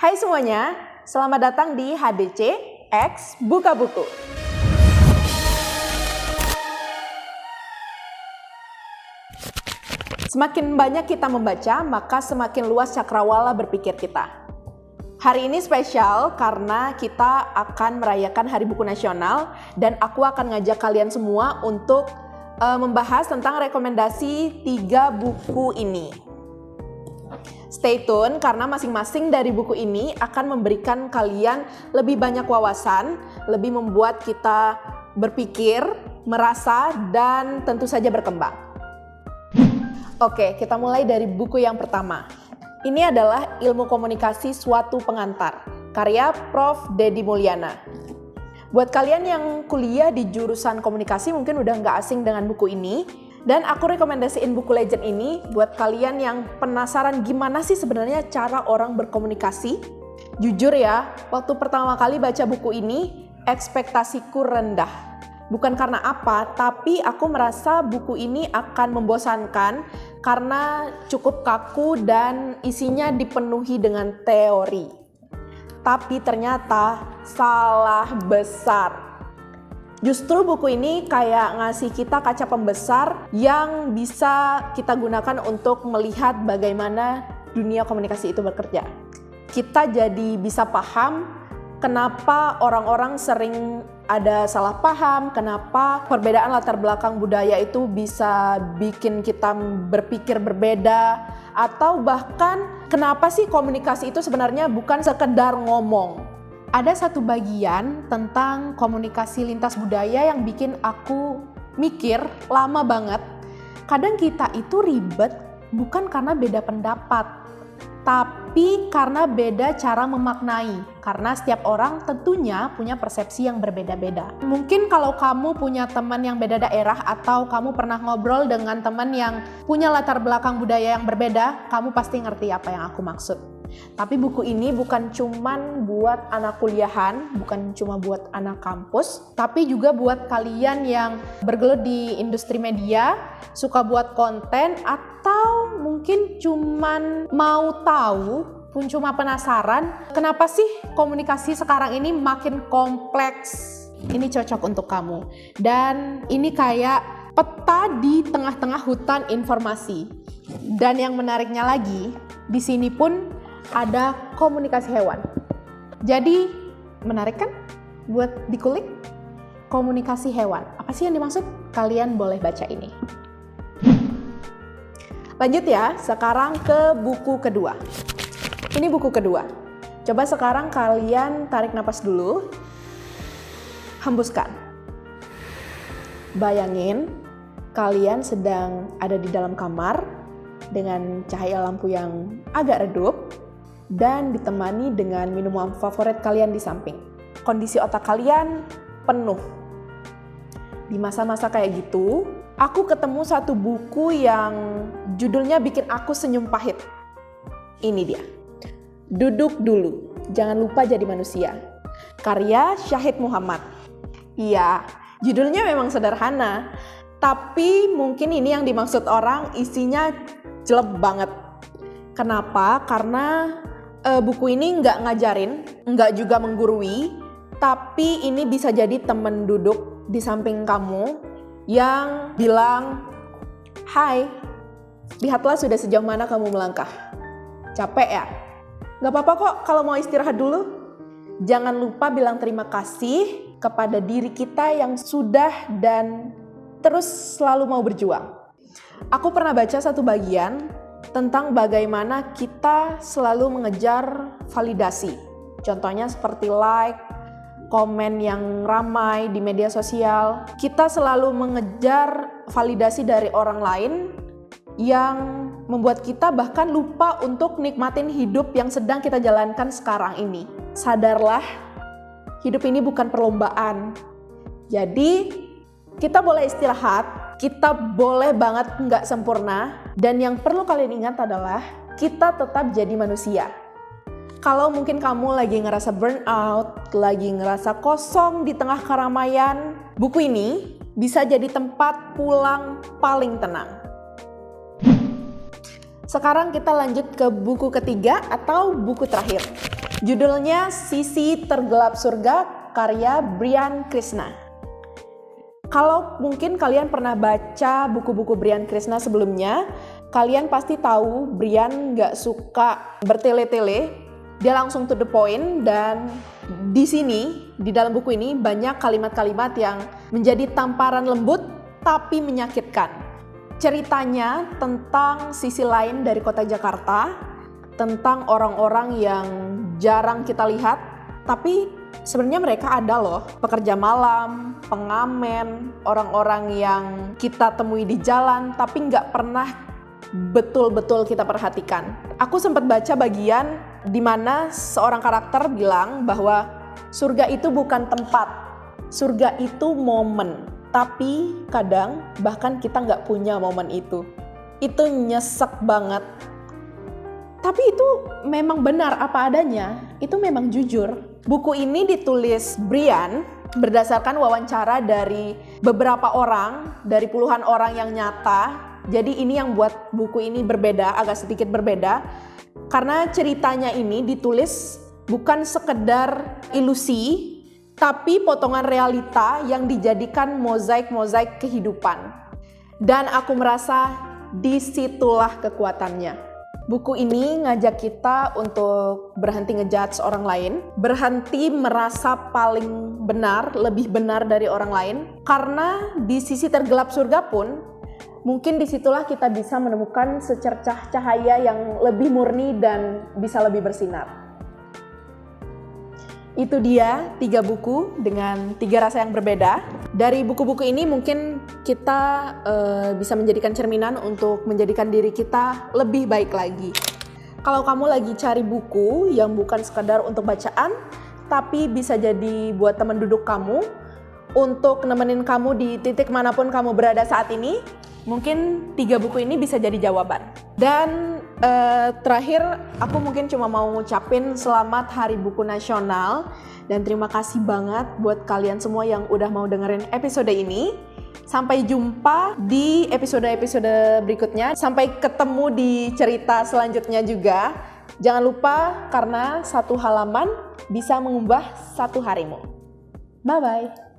Hai semuanya, selamat datang di HDC X Buka Buku. Semakin banyak kita membaca, maka semakin luas cakrawala berpikir kita. Hari ini spesial karena kita akan merayakan Hari Buku Nasional dan aku akan ngajak kalian semua untuk membahas tentang rekomendasi 3 buku ini. Stay tune karena masing-masing dari buku ini akan memberikan kalian lebih banyak wawasan, lebih membuat kita berpikir, merasa, dan tentu saja berkembang. Oke, kita mulai dari buku yang pertama. Ini adalah Ilmu Komunikasi Suatu Pengantar, karya Prof. Dedi Mulyana. Buat kalian yang kuliah di jurusan komunikasi mungkin udah nggak asing dengan buku ini. Dan aku rekomendasiin buku legend ini buat kalian yang penasaran gimana sih sebenarnya cara orang berkomunikasi. Jujur ya, waktu pertama kali baca buku ini, ekspektasiku rendah. Bukan karena apa, tapi aku merasa buku ini akan membosankan karena cukup kaku dan isinya dipenuhi dengan teori. Tapi ternyata salah besar. Justru buku ini kayak ngasih kita kaca pembesar yang bisa kita gunakan untuk melihat bagaimana dunia komunikasi itu bekerja. Kita jadi bisa paham kenapa orang-orang sering ada salah paham, kenapa perbedaan latar belakang budaya itu bisa bikin kita berpikir berbeda, atau bahkan kenapa sih komunikasi itu sebenarnya bukan sekedar ngomong. Ada satu bagian tentang komunikasi lintas budaya yang bikin aku mikir lama banget. Kadang kita itu ribet bukan karena beda pendapat, tapi karena beda cara memaknai. Karena setiap orang tentunya punya persepsi yang berbeda-beda. Mungkin kalau kamu punya teman yang beda daerah atau kamu pernah ngobrol dengan teman yang punya latar belakang budaya yang berbeda, kamu pasti ngerti apa yang aku maksud. Tapi buku ini bukan cuman buat anak kuliahan, bukan cuma buat anak kampus, tapi juga buat kalian yang bergelut di industri media, suka buat konten, atau mungkin cuman mau tahu, pun cuma penasaran, kenapa sih komunikasi sekarang ini makin kompleks. Ini cocok untuk kamu. Dan ini kayak peta di tengah-tengah hutan informasi. Dan yang menariknya lagi, di sini pun ada komunikasi hewan. Jadi menarik kan buat dikulik? Komunikasi hewan. Apa sih yang dimaksud? Kalian boleh baca ini. Lanjut ya, sekarang ke buku kedua. Ini buku kedua. Coba sekarang kalian tarik napas dulu. Hembuskan. Bayangin kalian sedang ada di dalam kamar dengan cahaya lampu yang agak redup dan ditemani dengan minuman favorit kalian di samping. Kondisi otak kalian penuh. Di masa-masa kayak gitu, aku ketemu satu buku yang judulnya bikin aku senyum pahit. Ini dia. Duduk Dulu, Jangan Lupa Jadi Manusia. Karya Syahid Muhammad. Iya, judulnya memang sederhana, tapi mungkin ini yang dimaksud orang isinya jelek banget. Kenapa? Karena buku ini nggak ngajarin, nggak juga menggurui, tapi ini bisa jadi teman duduk di samping kamu yang bilang, "Hai, lihatlah sudah sejauh mana kamu melangkah. Capek ya? Nggak apa-apa kok kalau mau istirahat dulu. Jangan lupa bilang terima kasih kepada diri kita yang sudah dan terus selalu mau berjuang." Aku pernah baca satu bagian tentang bagaimana kita selalu mengejar validasi. Contohnya seperti like, komen yang ramai di media sosial. Kita selalu mengejar validasi dari orang lain yang membuat kita bahkan lupa untuk nikmatin hidup yang sedang kita jalankan sekarang ini. Sadarlah, hidup ini bukan perlombaan. Jadi, kita boleh istirahat, kita boleh banget nggak sempurna, dan yang perlu kalian ingat adalah kita tetap jadi manusia. Kalau mungkin kamu lagi ngerasa burnout, lagi ngerasa kosong di tengah keramaian, buku ini bisa jadi tempat pulang paling tenang. Sekarang kita lanjut ke buku ketiga atau buku terakhir. Judulnya Sisi Tergelap Surga, karya Brian Krishna. Kalau mungkin kalian pernah baca buku-buku Brian Krishna sebelumnya, kalian pasti tahu Brian gak suka bertele-tele, dia langsung to the point. Dan di sini, di dalam buku ini banyak kalimat-kalimat yang menjadi tamparan lembut tapi menyakitkan. Ceritanya tentang sisi lain dari kota Jakarta, tentang orang-orang yang jarang kita lihat, tapi sebenarnya mereka ada loh, pekerja malam, pengamen, orang-orang yang kita temui di jalan tapi nggak pernah betul-betul kita perhatikan. Aku sempat baca bagian di mana seorang karakter bilang bahwa surga itu bukan tempat, surga itu momen. Tapi kadang bahkan kita nggak punya momen itu. Itu nyesek banget. Tapi itu memang benar apa adanya, itu memang jujur. Buku ini ditulis Brian berdasarkan wawancara dari beberapa orang, dari puluhan orang yang nyata. Jadi ini yang buat buku ini berbeda, agak sedikit berbeda. Karena ceritanya ini ditulis bukan sekedar ilusi, tapi potongan realita yang dijadikan mozaik-mozaik kehidupan. Dan aku merasa disitulah kekuatannya. Buku ini ngajak kita untuk berhenti ngejudge orang lain, berhenti merasa paling benar, lebih benar dari orang lain. Karena di sisi tergelap surga pun, mungkin disitulah kita bisa menemukan secercah cahaya yang lebih murni dan bisa lebih bersinar. Itu dia 3 buku dengan 3 rasa yang berbeda. Dari buku-buku ini mungkin kita bisa menjadikan cerminan untuk menjadikan diri kita lebih baik lagi. Kalau kamu lagi cari buku yang bukan sekadar untuk bacaan, tapi bisa jadi buat teman duduk kamu, untuk nemenin kamu di titik manapun kamu berada saat ini, mungkin 3 buku ini bisa jadi jawaban. Dan terakhir, aku mungkin cuma mau ngucapin selamat Hari Buku Nasional. Dan terima kasih banget buat kalian semua yang udah mau dengerin episode ini. Sampai jumpa di episode-episode berikutnya. Sampai ketemu di cerita selanjutnya juga. Jangan lupa, karena 1 halaman bisa mengubah 1 harimu. Bye-bye.